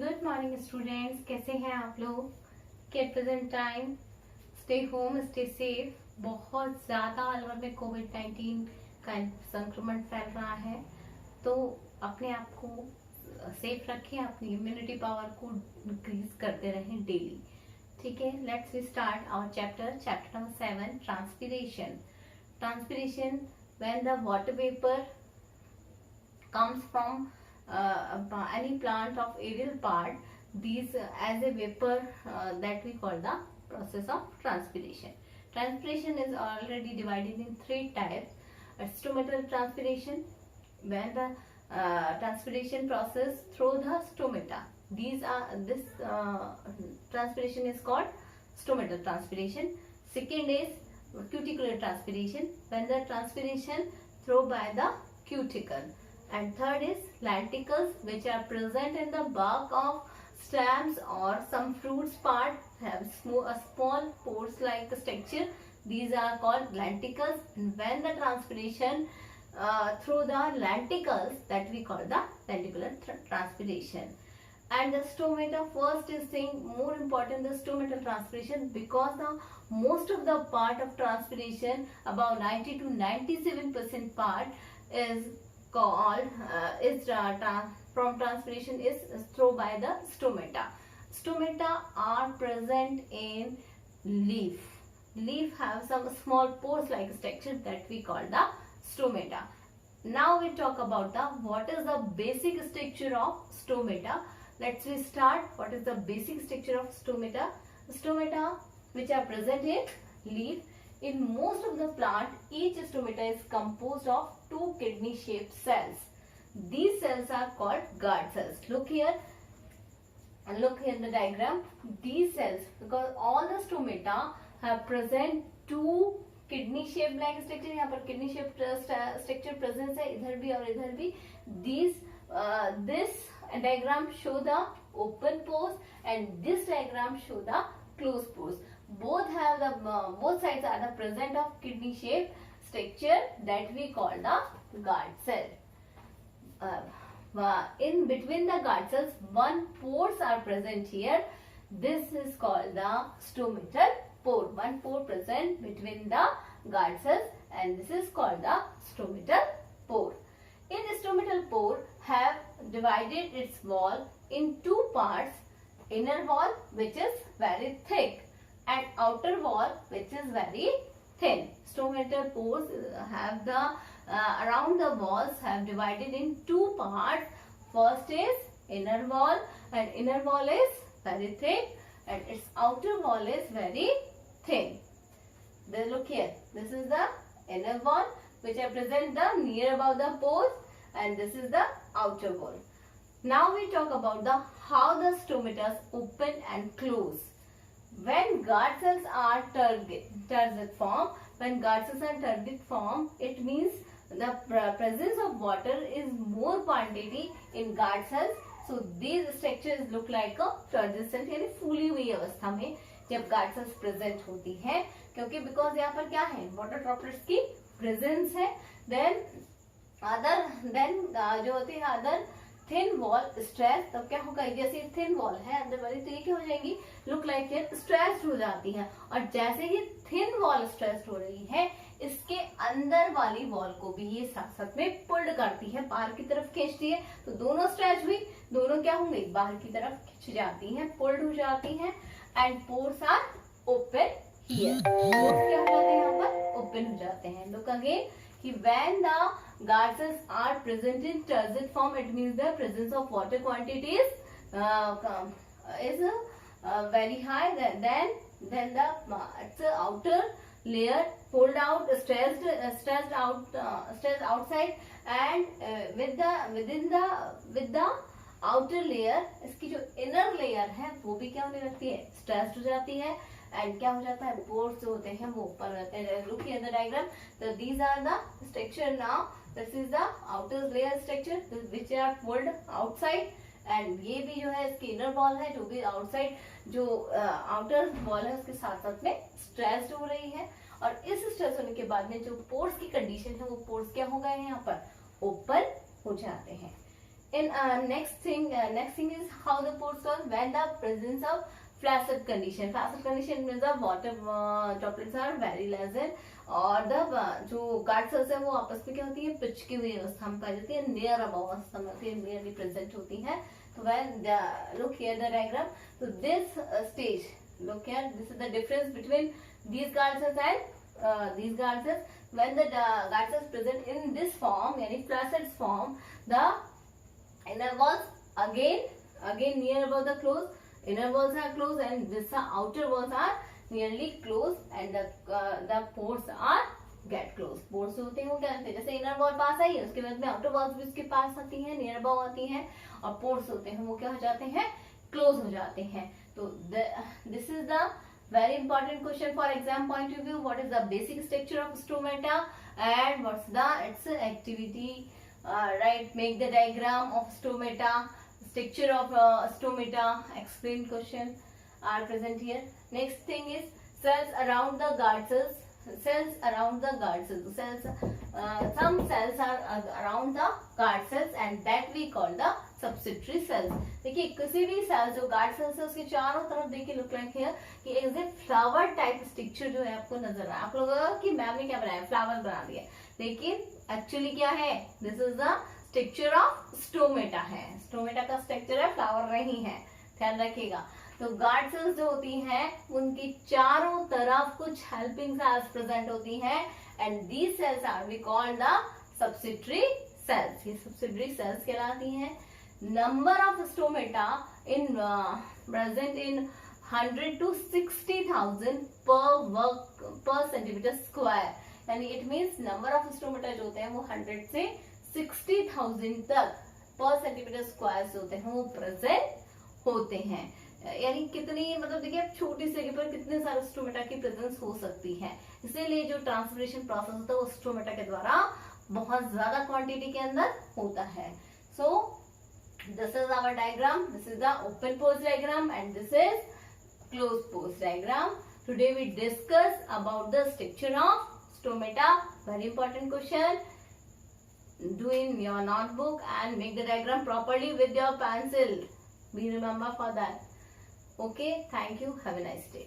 Good morning students, कैसे हैं आप लोग? के present time stay home, stay safe. बहुत ज़्यादा वर्ल्ड में कोविड-19 का संक्रमण फैल रहा है, तो अपने आप को सेफ रखें, अपनी इम्यूनिटी पावर को इंक्रीज करते रहें डेली। ठीक है, let's we start our chapter number 7, transpiration when the water vapour comes from any plant of aerial part, these as a vapor that we call the process of transpiration. Transpiration is already divided in three types. Stomatal transpiration, when the transpiration process through the stomata. This transpiration is called stomatal transpiration. Second is cuticular transpiration, when the transpiration through by the cuticle. And third is lenticles, which are present in the bark of stems or some fruits part, have small pores like structure. These are called lenticles, and when the transpiration through the lenticles, that we call the lenticular transpiration. And the stomata, first is thing more important, the stomatal transpiration, because the most of the part of transpiration, about 90 to 97% part is called from transpiration is through by the stomata. Stomata are present in leaf. Leaf have some small pores like structure that we call the stomata. Now we talk about the what is the basic structure of stomata. Let's we start. What is the basic structure of stomata? Stomata which are present in leaf. In most of the plant, each stomata is composed of two kidney-shaped cells. These cells are called guard cells. Look here and look here in the diagram. These cells, because all the stomata have present two kidney-shaped like structure. यहाँ पर kidney-shaped structure presence है, इधर भी और इधर भी. This diagram show the open pores and this diagram show the closed pores. Both sides are the present of kidney shaped structure that we call the guard cell. In between the guard cells, one pores are present here. This is called the stomatal pore. One pore present between the guard cells, and this is called the stomatal pore. In stomatal pore have divided its wall in two parts: inner wall, which is very thick, and outer wall, which is very thin. Stomatal pores have the around the walls have divided in two parts. First is inner wall, and inner wall is very thick, and its outer wall is very thin. Then look here. This is the inner wall, which represent the near about the pores, and this is the outer wall. Now we talk about the how the stomata open and close. When guard cells are turgid form, it means the presence of water is more quantity in guard cells. So these structures look like a turgid cell, यानी फूली हुई अवस्था में जब guard cells present होती है, क्योंकि because यहाँ पर क्या है, water droplets की presence है. Then जो होती है other थिन वॉल स्ट्रेस, तब क्या होगा, जैसे थिन वॉल है अंदर वाली, तो ये क्या हो जाएंगी, लुक लाइक ये स्ट्रेस्ड हो जाती है. और जैसे ही थिन वॉल स्ट्रेस्ड हो रही है, इसके अंदर वाली वॉल को भी ये साथ साथ में पुल्ड करती है, बाहर की तरफ खींचती है. तो दोनों स्ट्रेच हुई, दोनों क्या होंगे, बाहर की तरफ खिंच जाती हैं, पुल्ड हो जाती हैं. And pores are open here. Pores क्या हो जाते हैं, यहाँ पर ओपन हो जाते हैं. लुक अगेन कि when the guard cells are present in turgid form, it means the presence of water quantity is very high. Then the its outer layer pulled out, stressed outside, and with the outer layer, इसकी जो inner layer है वो भी क्या होने लगती है, stressed हो जाती है. एंड क्या हो जाता है, पोर्स जो होते हैं वो ऊपर रहते हैं. Look here the diagram. So these are the structure now. This is the outer layer structure which are pulled outside, and ये भी जो है इसकी inner wall है जो भी outside जो outer wall है उसके साथ साथ में stressed हो रही है. और इस स्ट्रेस होने के बाद में जो पोर्स की कंडीशन है, वो पोर्स क्या हो गए हैं, यहाँ पर ओपन हो जाते हैं. In next thing is how the pores are when the presence of flaccid condition. Flaccid condition means the water droplets are very less than, और the जो गार्ड सेल्स है वो आपस में क्या होती है, पिचकी हुई अवस्था में पाई जाती है, नियर अबाउट अवस्था में होती है, नियरली प्रेजेंट होती है. तो when look here the diagram, so this stage, look here, this is the difference between these guard cells and these guard cells. When the guard cells present in this form, yani flaccid form, the inner walls again near about the close, inner walls are closed and this outer walls are nearly closed and the pores are get closed. pores होते हैं वो क्या होते हैं, जैसे inner wall पास आई है उसके बाद में outer walls भी उसके पास आती हैं, near about आती हैं, और pores होते हैं वो क्या हो जाते हैं, close हो जाते हैं. तो this is the very important question for exam point of view. What is the basic structure of stomata and what's the its activity? Right, make the diagram of stomata, structure of stomata, explain question are present here. Next thing is cells around the guard cells. Cells around the guard cells. Some cells are around the guard cells and that we call the subsidiary cells. देखिए किसी भी cell जो guard cells है उसके चारों तरफ देखिए look like here कि as a flower type structure जो है आपको नजर आ रहा है. आप लोगों की मैम ने क्या बनाया, फ्लावर बना दिया, लेकिन एक्चुअली क्या है, this is the structure of stomata है. स्टोमेटा का स्ट्रक्चर है, फ्लावर नहीं है, ध्यान रखिएगा. तो गार्ड सेल्स जो होती हैं उनकी चारों तरफ कुछ हेल्पिंग सेल्स प्रेजेंट होती हैं and these cells are we called the subsidiary cells. ये सब्सिडियरी सेल्स कहलाती हैं. Number of stomata in present in 100 to 60,000 per centimetre square, यानी it means number of stomata जो होते हैं वो 100 से 60,000 तक पर सेंटीमीटर स्क्वायर जो होते हैं वो प्रेजेंट होते हैं. यानी कितनी, मतलब देखिए छोटी सी जगह पर कितने सारे स्टोमेटा की प्रेजेंस हो सकती है. इसीलिए जो ट्रांसफॉर्मेशन प्रोसेस होता है वो स्टोमेटा के द्वारा बहुत ज्यादा क्वांटिटी के अंदर होता है. So this is our diagram, this is the open pores diagram and this is close pores diagram. Today we discuss about the structure of stomata. Very important question. Do in your notebook and make the diagram properly with your pencil. Be remember for that. Okay, thank you. Have a nice day.